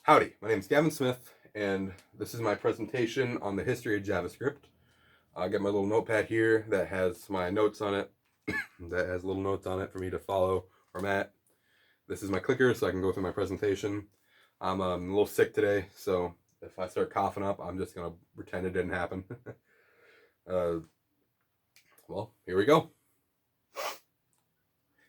Howdy, my name is Gavin Smith, and this is my presentation on the history of JavaScript. I got my little notepad here that has my notes on it, that has little notes on it for me to follow where I'm at. This is my clicker, so I can go through my presentation. I'm a little sick today, so if I start coughing up, I'm just going to pretend it didn't happen. Well, here we go.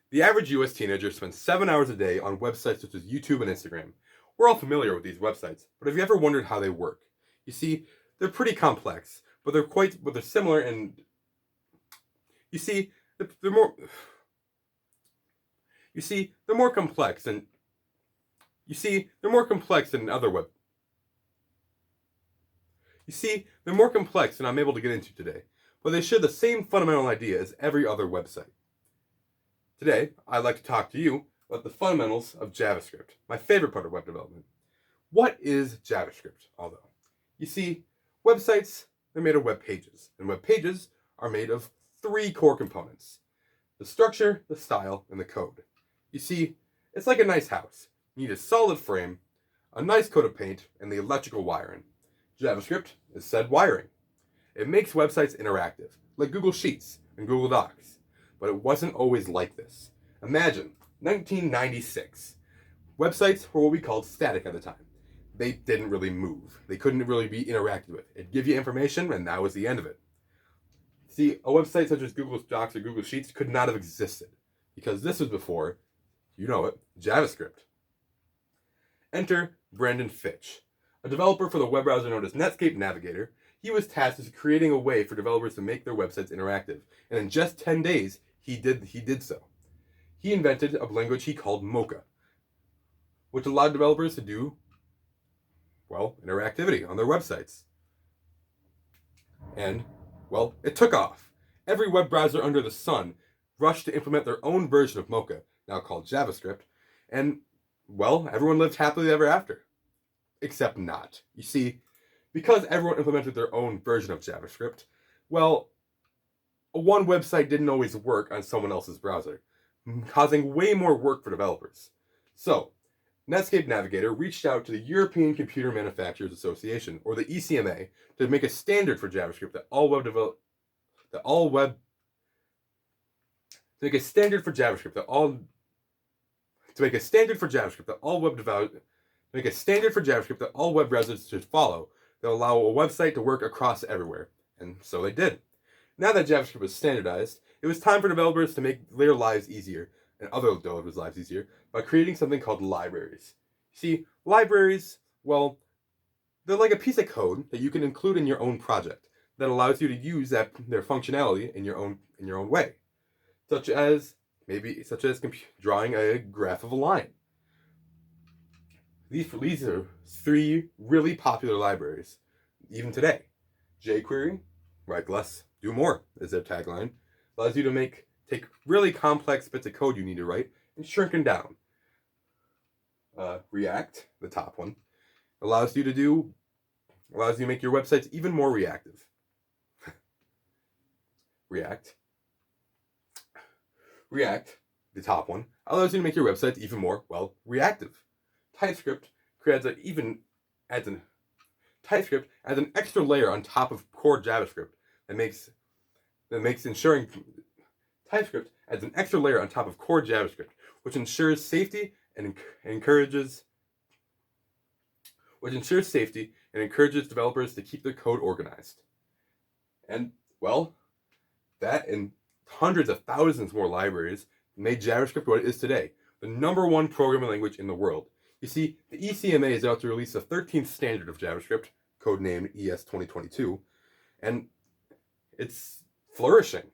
The average US teenager spends 7 hours a day on websites such as YouTube and Instagram. We're all familiar with these websites, but have you ever wondered how they work? You see, they're pretty complex, but they're similar, and you see, they're more complex than other web. They're more complex than I'm able to get into today, but they share the same fundamental idea as every other website. Today, I'd like to talk to you about the fundamentals of JavaScript, my favorite part of web development. What is JavaScript, although? You see, websites, they're made of web pages, and web pages are made of 3 core components: the structure, the style, and the code. You see, it's like a nice house. You need a solid frame, a nice coat of paint, and the electrical wiring. JavaScript is said wiring. It makes websites interactive, like Google Sheets and Google Docs. But it wasn't always like this. Imagine 1996. Websites were what we called static at the time. They didn't really move. They couldn't really be interacted with. It'd give you information, and that was the end of it. See, a website such as Google Docs or Google Sheets could not have existed, because this was before, you know it, JavaScript. Enter Brandon Fitch, a developer for the web browser known as Netscape Navigator. He was tasked with creating a way for developers to make their websites interactive, and in just 10 days, he did so. He invented a language he called Mocha, which allowed developers to do, well, interactivity on their websites. And, well, it took off. Every web browser under the sun rushed to implement their own version of Mocha, now called JavaScript, and, well, everyone lived happily ever after. Except not. You see, because everyone implemented their own version of JavaScript, well, one website didn't always work on someone else's browser, causing way more work for developers. So, Netscape Navigator reached out to the European Computer Manufacturers Association, or the ECMA, to make a standard for JavaScript that all web browsers should follow that allow a website to work across everywhere. And so they did. Now that JavaScript was standardized, it was time for developers to make their lives easier, and other developers' lives easier, by creating something called libraries. See, libraries, well, they're like a piece of code that you can include in your own project that allows you to use their functionality in your own way, such as drawing a graph of a line. These are 3 really popular libraries, even today. jQuery, write less, do more, is their tagline. Allows you to take really complex bits of code you need to write and shrink them down. React, the top one, allows you to make your websites even more reactive. React, the top one, allows you to make your websites even more, well, reactive. TypeScript adds an extra layer on top of core JavaScript TypeScript adds an extra layer on top of core JavaScript, which ensures safety and encourages developers to keep their code organized. And, well, that and hundreds of thousands more libraries made JavaScript what it is today, the #1 programming language in the world. You see, the ECMA is out to release the 13th standard of JavaScript, codenamed ES 2022, and it's flourishing.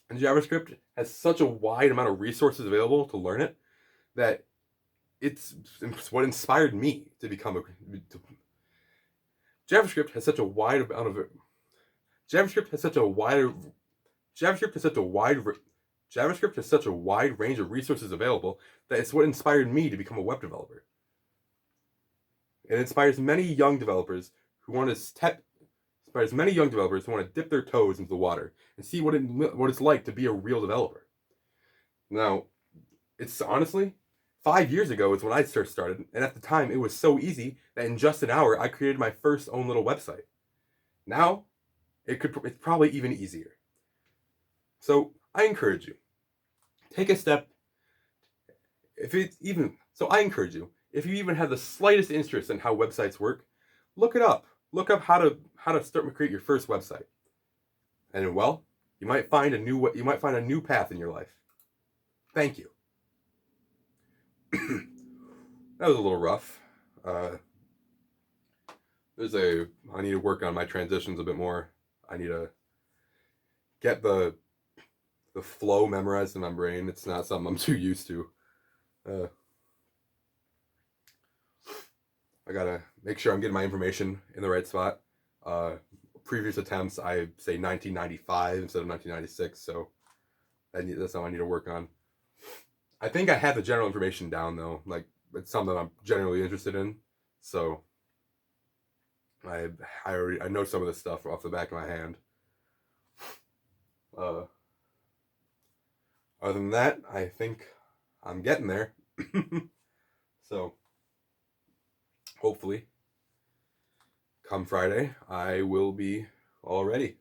And JavaScript has such a wide amount of resources available to learn it that it's what inspired me to become JavaScript has such a wide range of resources available that it's what inspired me to become a web developer. It inspires many young developers who want to dip their toes into the water and see what it's like to be a real developer. Now, it's honestly 5 years ago is when I first started, and at the time it was so easy that in just an hour I created my first own little website. Now it's probably even easier. So I encourage you, take a step. I encourage you, if you even have the slightest interest in how websites work, look it up. Look up how to start to create your first website, and well, you might find a new path in your life. Thank you. That was a little rough. I need to work on my transitions a bit more. I need to get the flow memorized in my brain. It's not something I'm too used to. I gotta make sure I'm getting my information in the right spot. Previous attempts, I say 1995 instead of 1996, so that's something I need to work on. I think I have the general information down though. Like, it's something I'm generally interested in, so I know some of this stuff off the back of my hand. Other than that, I think I'm getting there. So hopefully, come Friday, I will be all ready.